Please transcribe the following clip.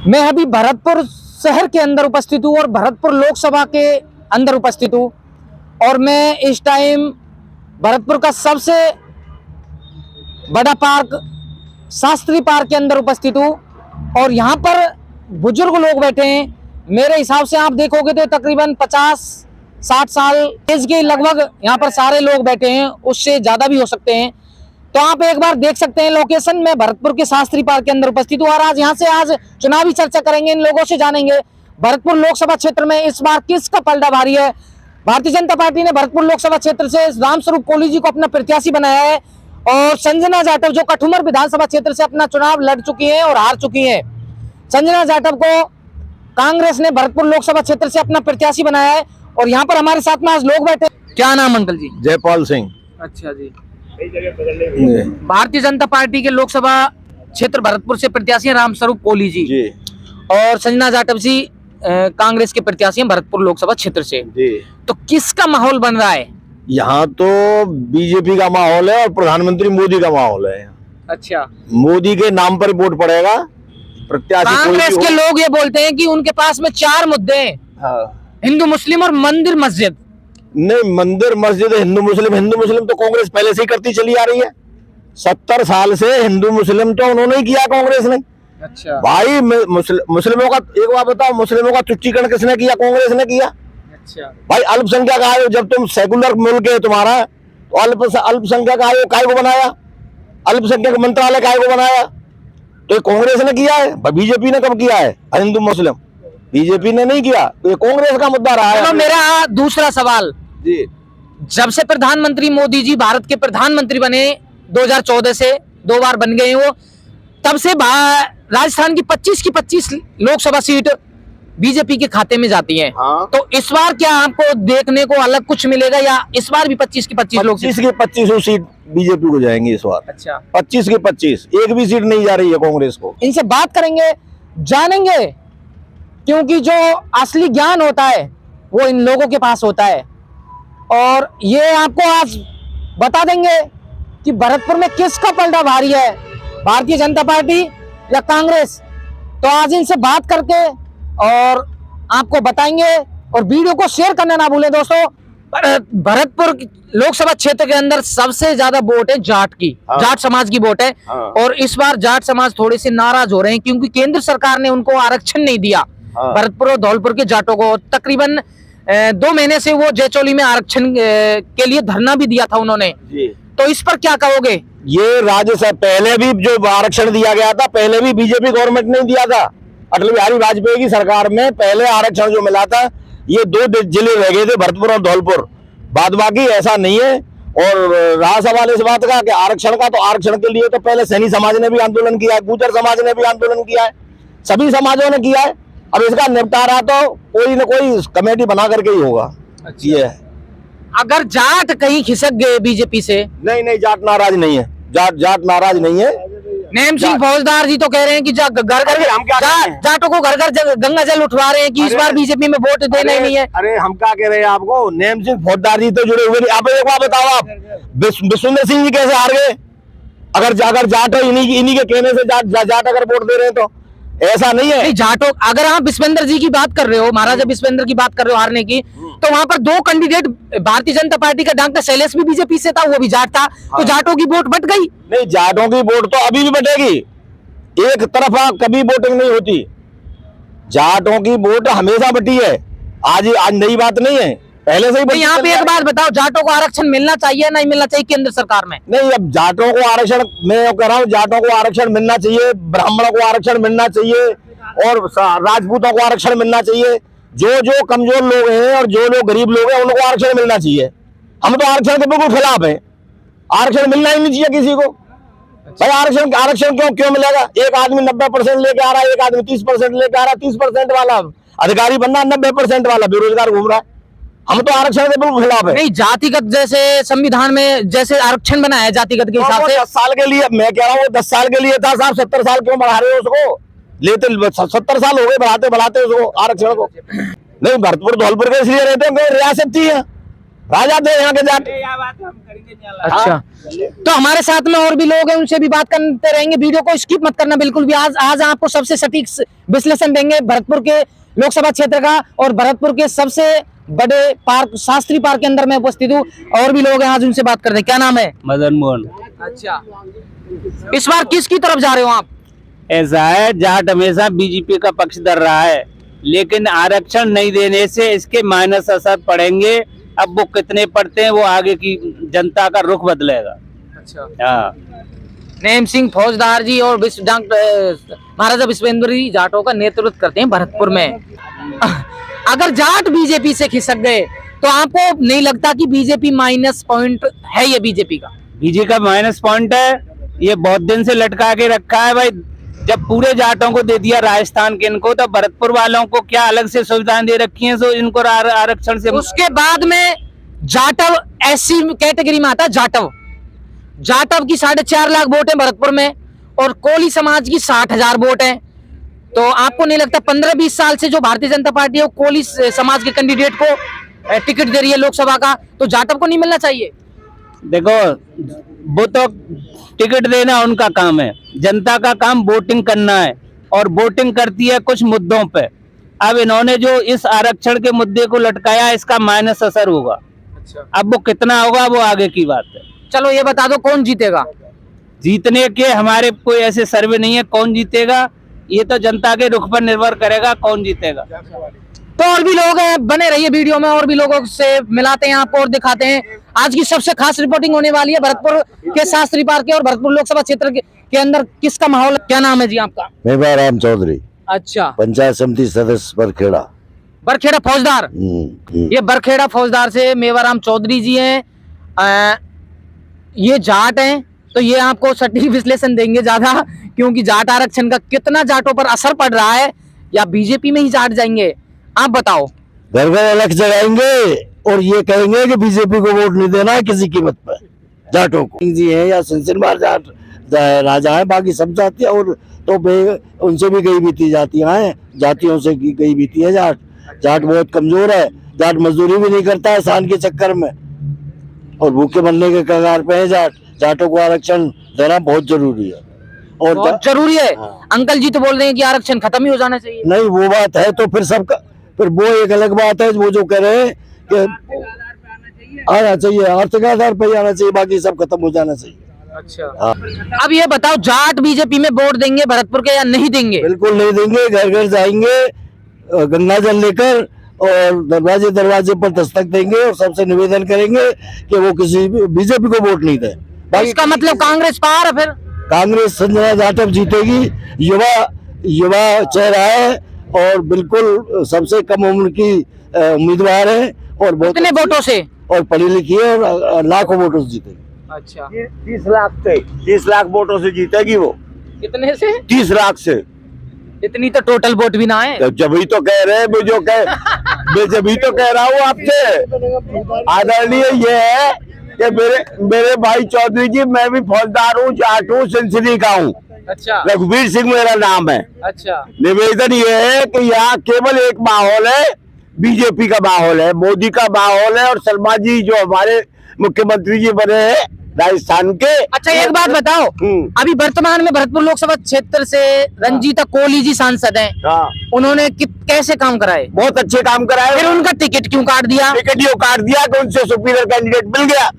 मैं अभी भरतपुर शहर के अंदर उपस्थित हूँ और भरतपुर लोकसभा के अंदर उपस्थित हूँ और मैं इस टाइम भरतपुर का सबसे बड़ा पार्क शास्त्री पार्क के अंदर उपस्थित हूँ और यहाँ पर बुजुर्ग लोग बैठे हैं। मेरे हिसाब से आप देखोगे तो तकरीबन 50-60 साल एज के लगभग यहाँ पर सारे लोग बैठे हैं, उससे ज़्यादा भी हो सकते हैं। तो आप एक बार देख सकते हैं लोकेशन में भरतपुर के शास्त्री पार्क के अंदर उपस्थित हूँ और आज चुनावी चर्चा करेंगे, इन लोगों से जानेंगे भरतपुर लोकसभा क्षेत्र में इस बार किसका पलड़ा भारी है। भारतीय जनता पार्टी ने भरतपुर लोकसभा क्षेत्र से रामस्वरूप कोहली जी को अपना प्रत्याशी बनाया है और संजना जाटव जो कठुमर विधानसभा क्षेत्र से अपना चुनाव लड़ चुकी हैं और हार चुकी हैं। संजना जाटव को कांग्रेस ने भरतपुर लोकसभा क्षेत्र से अपना प्रत्याशी बनाया है और यहाँ पर हमारे साथ में आज लोग बैठे। क्या नाम अंकल जी? जयपाल सिंह। अच्छा जी। भारतीय जनता पार्टी के लोकसभा क्षेत्र भरतपुर से प्रत्याशी हैं रामस्वरूप कोहली जी और संजना जाटव जी कांग्रेस के प्रत्याशी हैं भरतपुर लोकसभा क्षेत्र से जी। तो किसका माहौल बन रहा है? यहाँ तो बीजेपी का माहौल है और प्रधानमंत्री मोदी का माहौल है। अच्छा, मोदी के नाम पर वोट पड़ेगा। प्रत्याशी कांग्रेस के लोग ये बोलते हैं कि उनके पास में 4 मुद्दे हैं। हाँ। हिंदू मुस्लिम और मंदिर मस्जिद। नहीं, मंदिर मस्जिद हिंदू मुस्लिम तो कांग्रेस पहले से ही करती चली आ रही है। 70 साल से हिंदू मुस्लिम तो उन्होंने ही किया, कांग्रेस ने। अच्छा भाई, मुस्लिमों का एक बात बताओ, मुस्लिमों का तुष्टीकरण किसने किया? कांग्रेस ने किया। अच्छा भाई, अल्पसंख्यक आयोग, जब तुम सेकुलर मुल्क है तुम्हारा, तो अल्पसंख्यक आयोग काय को बनाया? अल्पसंख्यक मंत्रालय काय को बनाया? तो ये कांग्रेस ने किया है। बीजेपी ने कब किया है? हिंदू मुस्लिम बीजेपी ने नहीं किया, तो ये कांग्रेस का मुद्दा रहा है। मेरा दूसरा सवाल जी, जब से प्रधानमंत्री मोदी जी भारत के प्रधानमंत्री बने 2014 से 2 बार बन गए वो, तब से राजस्थान की 25 लोकसभा सीट बीजेपी के खाते में जाती हैं। हाँ। तो इस बार क्या आपको देखने को अलग कुछ मिलेगा या इस बार भी 25 की 25 सीट बीजेपी को जाएंगी इस बार? अच्छा, 25 की 25, एक भी सीट नहीं जा रही है कांग्रेस को। इनसे बात करेंगे, जानेंगे, क्योंकि जो असली ज्ञान होता है वो इन लोगों के पास होता है और ये आपको आज बता देंगे कि भरतपुर में किसका पलड़ा भारी है, भारतीय जनता पार्टी या कांग्रेस। तो आज इनसे बात करके और आपको बताएंगे और वीडियो को शेयर करना ना भूलें दोस्तों। भरतपुर लोकसभा क्षेत्र के अंदर सबसे ज्यादा वोट है जाट की। हाँ। जाट समाज की वोट है। हाँ। और इस बार जाट समाज थोड़े से नाराज हो रहे हैं क्योंकि केंद्र सरकार ने उनको आरक्षण नहीं दिया। हाँ। भरतपुर और धौलपुर के जाटों को तकरीबन 2 महीने से वो जयचौली में आरक्षण के लिए धरना भी दिया था उन्होंने जी। तो इस पर क्या कहोगे? ये राज्य से पहले भी जो आरक्षण दिया गया था, पहले भी बीजेपी गवर्नमेंट ने दिया था। अटल बिहारी वाजपेयी की सरकार में पहले आरक्षण जो मिला था, ये 2 जिले रह गए थे, भरतपुर और धौलपुर। बाद बाकी ऐसा नहीं है। और रहा सवाल इस बात का कि आरक्षण का, तो आरक्षण के लिए तो पहले सैनी समाज ने भी आंदोलन किया है, गुर्जर समाज ने भी आंदोलन किया है, सभी समाजों ने किया है। अब इसका निपटारा तो कोई न कोई कमेटी बना करके ही होगा। अच्छा। ये अगर जाट कहीं खिसक गए बीजेपी से? नहीं, जाट नाराज नहीं है, जाट नाराज नहीं है। नेम सिंह फौजदार जी तो कह रहे हैं कि जाटों को घर घर गंगा जल उठवा रहे हैं कि इस बार बीजेपी में वोट देना ही नहीं है। अरे हम क्या कह रहे हैं आपको, नेम सिंह फौजदार जी तो जुड़े हुए नहीं। आप एक बात बताओ, आप विश्वेंद्र सिंह जी कैसे हार गए? अगर जाट इन्हीं के कहने से जाट अगर वोट दे रहे हैं तो ऐसा नहीं है। जाटों, अगर आप विश्वेंद्र जी की बात कर रहे हो, महाराजा विश्वेंद्र की बात कर रहे हो हारने की, तो वहां पर 2 कैंडिडेट भारतीय जनता पार्टी का डॉक्टर शैलेश भी बीजेपी से था, वो भी जाट था। हाँ। तो जाटों की वोट बट गई? नहीं, जाटों की वोट तो अभी भी बटेगी, एक तरफा कभी वोटिंग नहीं होती। जाटों की वोट हमेशा बटी है, आज नई बात नहीं है, पहले से ही। यहाँ पे एक बात बताओ, जाटों को आरक्षण मिलना चाहिए नहीं मिलना चाहिए केंद्र सरकार में? नहीं, अब जाटों को आरक्षण, मैं कह रहा हूँ जाटों को आरक्षण मिलना चाहिए, ब्राह्मणों को आरक्षण मिलना चाहिए और राजपूतों को आरक्षण मिलना चाहिए। जो कमजोर लोग हैं और जो लोग गरीब लोग हैं उनको आरक्षण मिलना चाहिए। हम तो आरक्षण के बिल्कुल खिलाफ हैं, आरक्षण मिलना ही नहीं चाहिए किसी को। भाई, आरक्षण क्यों मिलेगा? एक आदमी 90% लेके आ रहा है, एक आदमी 30% लेके आ रहा है, 30% वाला अधिकारी बनना, 90% वाला बेरोजगार घूम रहा है। हम तो आरक्षण के बिल्कुल खिलाफ है। नहीं, जातिगत जैसे संविधान में जैसे आरक्षण बना है जातिगत के हिसाब से 10 साल के लिए, मैं कह रहा हूँ 10 साल के लिए था साहब, 70 साल क्यों बढ़ा रहे हो उसको? लेते 70 साल हो गए बढ़ाते उसको आरक्षण को। नहीं, भरतपुर धौलपुर के इसलिए रहते हैं रियासत थी, राजा थे यहाँ के जाट। अच्छा, तो हमारे साथ में और भी लोग हैं, उनसे भी बात करते रहेंगे। वीडियो को स्किप मत करना बिल्कुल भी। आज आपको सबसे सटीक विश्लेषण देंगे भरतपुर के लोकसभा क्षेत्र का, और भरतपुर के सबसे बड़े पार्क शास्त्री पार्क के अंदर मैं उपस्थित हूँ। और भी लोग हैं, आज उनसे बात करते हैं। क्या नाम है? मदन मोहन। अच्छा, इस बार किसकी तरफ जा रहे हो आप? ऐसा है, जाट हमेशा बीजेपी का पक्ष धर रहा है, लेकिन आरक्षण नहीं देने से इसके माइनस असर पड़ेंगे। अब वो कितने पड़ते हैं वो आगे की जनता का रुख बदलेगा। अच्छा, हाँ, नेम सिंह फौजदार जी और महाराजा विश्वेंद्र जी जाटों का नेतृत्व करते हैं भरतपुर में। अगर जाट बीजेपी से खिसक गए तो आपको नहीं लगता कि बीजेपी माइनस पॉइंट है? ये बीजेपी का माइनस पॉइंट है। ये बहुत दिन से लटका के रखा है भाई। जब पूरे जाटों को दे दिया राजस्थान के इनको, तो भरतपुर वालों को क्या अलग से सुविधाएं दे रखी हैं, सो इनको आरक्षण से। उसके बाद में जाटव ऐसी कैटेगरी में आता है। जाटव की 4.5 लाख वोट है भरतपुर में, और कोली समाज की 60,000 वोट है। तो आपको नहीं लगता 15-20 साल से जो भारतीय जनता पार्टी है वो कोली समाज के कैंडिडेट को टिकट दे रही है लोकसभा का, तो जाटव को नहीं मिलना चाहिए? देखो, वो तो टिकट देना उनका काम है, जनता का काम वोटिंग करना है, और वोटिंग करती है कुछ मुद्दों पे। अब इन्होंने जो इस आरक्षण के मुद्दे को लटकाया, इसका माइनस असर होगा। अच्छा, अब वो कितना होगा वो आगे की बात है। चलो ये बता दो कौन जीतेगा? जीतने के हमारे कोई ऐसे सर्वे नहीं है कौन जीतेगा, ये तो जनता के रुख पर निर्भर करेगा कौन जीतेगा। तो और भी लोग हैं, बने रहिए वीडियो में, और भी लोगों से मिलाते हैं आपको और दिखाते हैं। आज की सबसे खास रिपोर्टिंग होने वाली है भरतपुर के शास्त्री पार्क के और भरतपुर लोकसभा क्षेत्र के अंदर किसका माहौल। क्या नाम है जी आपका? मेवाराम चौधरी, अच्छा, पंचायत समिति सदस्य बरखेड़ा। बरखेड़ा फौजदार। ये बरखेड़ा फौजदार से मेवाराम चौधरी जी हैं। ये जाट हैं, तो ये आपको सटीक विश्लेषण देंगे ज्यादा, क्योंकि जाट आरक्षण का कितना जाटों पर असर पड़ रहा है, या बीजेपी में ही जाट जाएंगे, आप बताओ। घर घर अलग जगाएंगे और ये कहेंगे कि बीजेपी को वोट नहीं देना है किसी कीमत पर जाटों को। जी है या सिंसिनवार जाट राजा है, बाकी सब जातियां और तो उनसे भी गई बीती जातियां हैं, जातियों से गई बीती है जाट। जाट बहुत कमजोर है, जाट मजदूरी भी नहीं करता है शान के चक्कर में, और भूखे मरने के कगार पे है जाट। जाटों को आरक्षण देना बहुत जरूरी है, और बहुत जरूरी है। हाँ। अंकल जी तो बोल रहे हैं कि आरक्षण खत्म ही हो जाना चाहिए। नहीं, वो बात है तो फिर सबका, फिर वो एक अलग बात है। वो जो कह रहे हैं कि आना चाहिए, आर्थिक आधार पर आना चाहिए, बाकी सब खत्म हो जाना चाहिए। अच्छा, अब ये बताओ, जाट बीजेपी में वोट देंगे भरतपुर के या नहीं देंगे? बिल्कुल नहीं देंगे। घर घर जाएंगे गंगा जल लेकर, और दरवाजे दरवाजे पर दस्तक देंगे, और सबसे निवेदन करेंगे कि वो किसी बीजेपी को वोट नहीं दे। इसका मतलब कांग्रेस पार है फिर? कांग्रेस संजय जाटव जीतेगी। युवा चेहरा है, और बिल्कुल सबसे कम उम्र की उम्मीदवार है, और बहुत कितने वोटों से? और पढ़ी लिखी है, और लाखों वोटों से जीतेगी। अच्छा, 30 लाख वोटों से जीतेगी वो। कितने से? 30 लाख से। इतनी तो टोटल वोट भी ना है। तो जब तो कह रहे हैं, मैं जब तो कह रहा हूँ आपसे। आदरणीय ये है कि मेरे भाई चौधरी जी, मैं भी फौजदार हूँ, जाट हूँ, सिंसरी का हूँ। अच्छा, रघुवीर सिंह मेरा नाम है। अच्छा, निवेदन ये है कि यहाँ केवल एक माहौल है, बीजेपी का माहौल है, मोदी का माहौल है, और शर्मा जी जो हमारे मुख्यमंत्री जी बने हैं राजस्थान के। अच्छा, एक बात बताओ, अभी वर्तमान में भरतपुर लोकसभा क्षेत्र से रंजीता कोहली जी सांसद हैं। हाँ, उन्होंने कैसे काम कराए? बहुत अच्छे काम कराए। फिर उनका टिकट क्यों काट दिया? टिकट क्यों काट दिया कि उनसे सुपीरियर कैंडिडेट मिल गया।